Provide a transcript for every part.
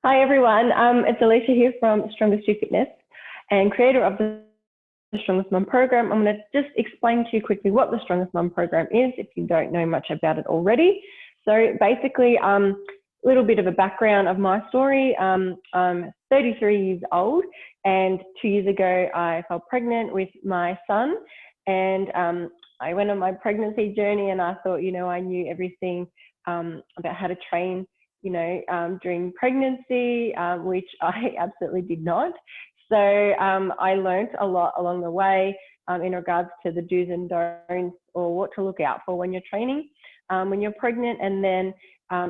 Hi everyone, it's Alicia here from Strongest You Fitness and creator of the Strongest Mum program. I'm going to just explain to you quickly what the Strongest Mum program is if you don't know much about it already. So basically, a little bit of a background of my story. I'm 33 years old and 2 years ago I fell pregnant with my son, and I went on my pregnancy journey and I thought, I knew everything about how to train during pregnancy, which I absolutely did not. So I learned a lot along the way in regards to the do's and don'ts, or what to look out for when you're training, when you're pregnant, and then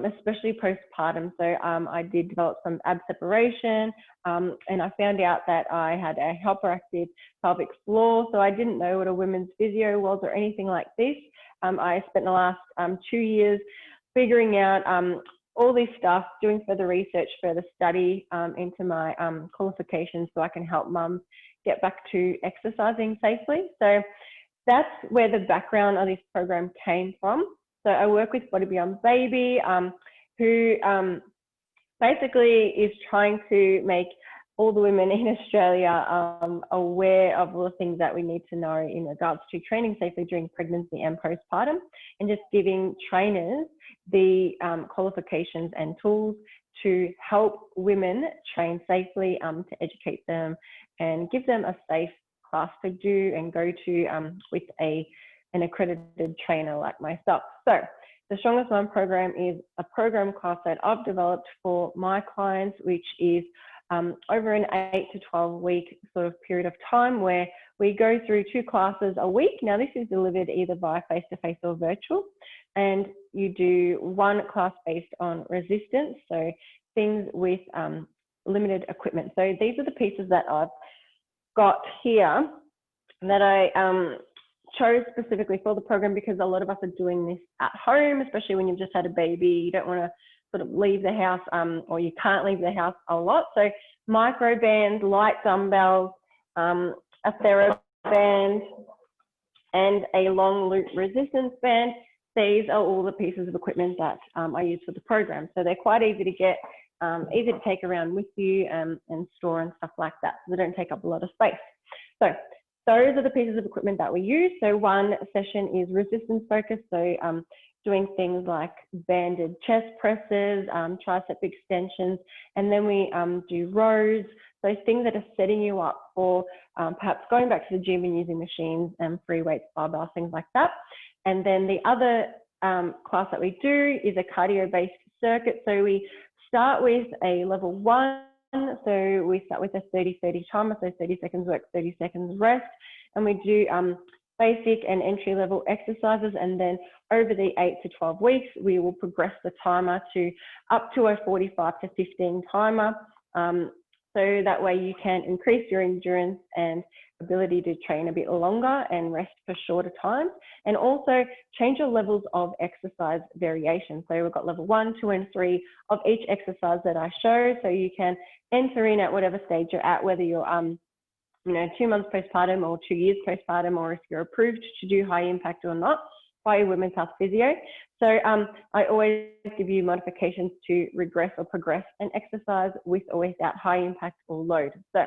especially postpartum. So I did develop some ab separation, and I found out that I had a hyperactive pelvic floor. So I didn't know what a women's physio was or anything like this. I spent the last 2 years figuring out all this stuff, doing further research, further study into my qualifications so I can help mums get back to exercising safely. So that's where the background of this program came from. So I work with Body Beyond Baby, who basically is trying to make all the women in Australia aware of all the things that we need to know in regards to training safely during pregnancy and postpartum, and just giving trainers the qualifications and tools to help women train safely, to educate them and give them a safe class to do and go to with an accredited trainer like myself. So the Strongest Mum program is a program class that I've developed for my clients, which is over an 8 to 12 week sort of period of time, where we go through 2 classes a week. Now this is delivered either via face-to-face or virtual, and you do 1 class based on resistance, so things with limited equipment. So these are the pieces that I've got here that I chose specifically for the program, because a lot of us are doing this at home, especially when you've just had a baby. You don't want to sort of leave the house, or you can't leave the house a lot. So micro bands, light dumbbells, a TheraBand, and a long loop resistance band. These are all the pieces of equipment that I use for the program. So they're quite easy to get, easy to take around with you and store and stuff like that. So they don't take up a lot of space. So those are the pieces of equipment that we use. So one session is resistance focused. So doing things like banded chest presses, tricep extensions, and then we do rows, those things that are setting you up for perhaps going back to the gym and using machines and free weights, barbells, things like that. And then the other class that we do is a cardio-based circuit. So we start with a level 1. So we start with a 30-30 timer, so 30 seconds work, 30 seconds rest, and we do basic and entry-level exercises, and then over the 8 to 12 weeks, we will progress the timer to up to a 45 to 15 timer. So that way you can increase your endurance and ability to train a bit longer and rest for shorter times, and also change your levels of exercise variation. So we've got level 1, 2, and 3 of each exercise that I show. So you can enter in at whatever stage you're at, whether you're 2 months postpartum or 2 years postpartum, or if you're approved to do high impact or not by a women's health physio. So I always give you modifications to regress or progress an exercise with or without high impact or load. So,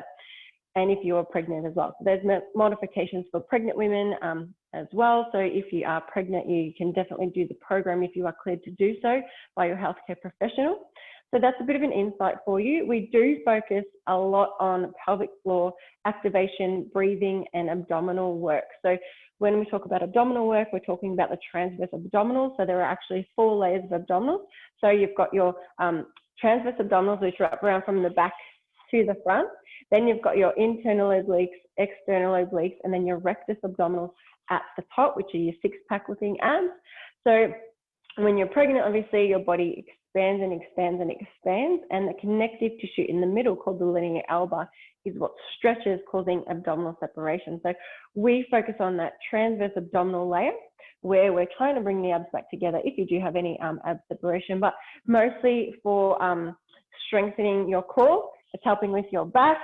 and if you're pregnant as well. So there's modifications for pregnant women as well. So if you are pregnant, you can definitely do the program if you are cleared to do so by your healthcare professional. So that's a bit of an insight for you. We do focus a lot on pelvic floor activation, breathing, and abdominal work. So when we talk about abdominal work, we're talking about the transverse abdominals. So there are actually 4 layers of abdominals. So you've got your transverse abdominals, which wrap around from the back to the front. Then you've got your internal obliques, external obliques, and then your rectus abdominals at the top, which are your 6-pack looking abs. So when you're pregnant, obviously your body expands and expands and expands, and the connective tissue in the middle, called the linea alba, is what stretches, causing abdominal separation. So we focus on that transverse abdominal layer, where we're trying to bring the abs back together if you do have any ab separation, but mostly for strengthening your core. It's helping with your back,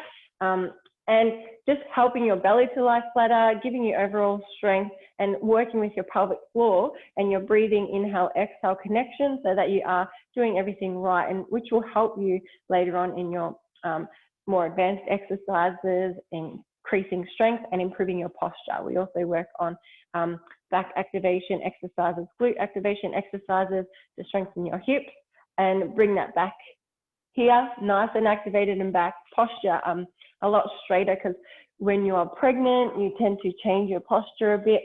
and just helping your belly to lie flatter, giving you overall strength, and working with your pelvic floor and your breathing, inhale, exhale connection, so that you are doing everything right, and which will help you later on in your more advanced exercises, increasing strength and improving your posture. We also work on back activation exercises, glute activation exercises to strengthen your hips and bring that back here, nice and activated, and back. Posture a lot straighter, because when you are pregnant, you tend to change your posture a bit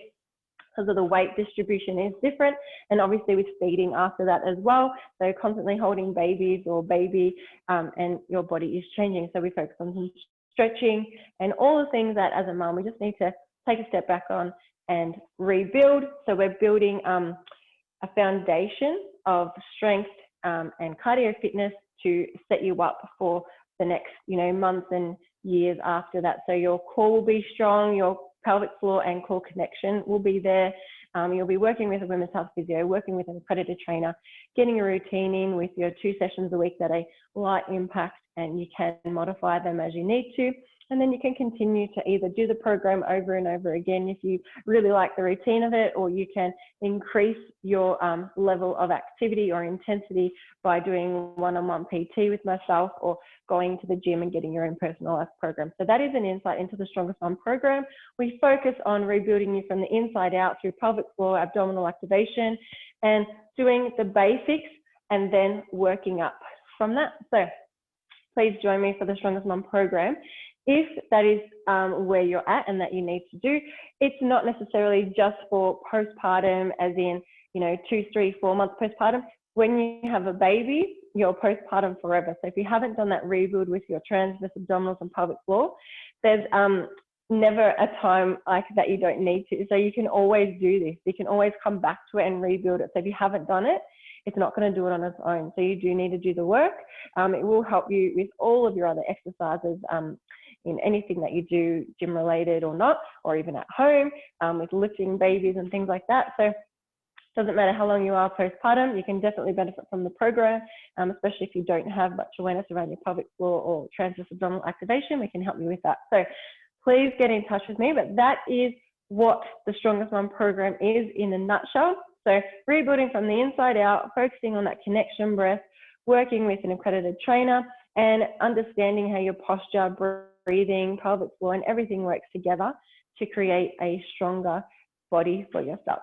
because of the weight distribution is different, and obviously with feeding after that as well. So constantly holding babies or baby, and your body is changing. So we focus on some stretching and all the things that as a mum we just need to take a step back on and rebuild. So we're building a foundation of strength and cardio fitness to set you up for the next, months and years after that. So your core will be strong, your pelvic floor and core connection will be there. You'll be working with a women's health physio, working with an accredited trainer, getting a routine in with your 2 sessions a week that are light impact, and you can modify them as you need to. And then you can continue to either do the program over and over again if you really like the routine of it, or you can increase your level of activity or intensity by doing one-on-one PT with myself, or going to the gym and getting your own personalized program. So that is an insight into the Strongest Mum program. We focus on rebuilding you from the inside out through pelvic floor, abdominal activation, and doing the basics and then working up from that. So please join me for the Strongest Mum program. If that is where you're at and that you need to do, it's not necessarily just for postpartum, as in, 2, 3, 4 months postpartum. When you have a baby, you're postpartum forever. So if you haven't done that rebuild with your transverse abdominals and pelvic floor, there's never a time like that you don't need to. So you can always do this. You can always come back to it and rebuild it. So if you haven't done it, it's not going to do it on its own. So you do need to do the work. It will help you with all of your other exercises, in anything that you do, gym related or not, or even at home, with lifting babies and things like that. So it doesn't matter how long you are postpartum, you can definitely benefit from the program, especially if you don't have much awareness around your pelvic floor or transverse abdominal activation. We can help you with that. So please get in touch with me. But that is what the Strongest Mum program is in a nutshell. So rebuilding from the inside out, focusing on that connection breath, working with an accredited trainer, and understanding how your posture, breathing, pelvic floor, and everything works together to create a stronger body for yourself.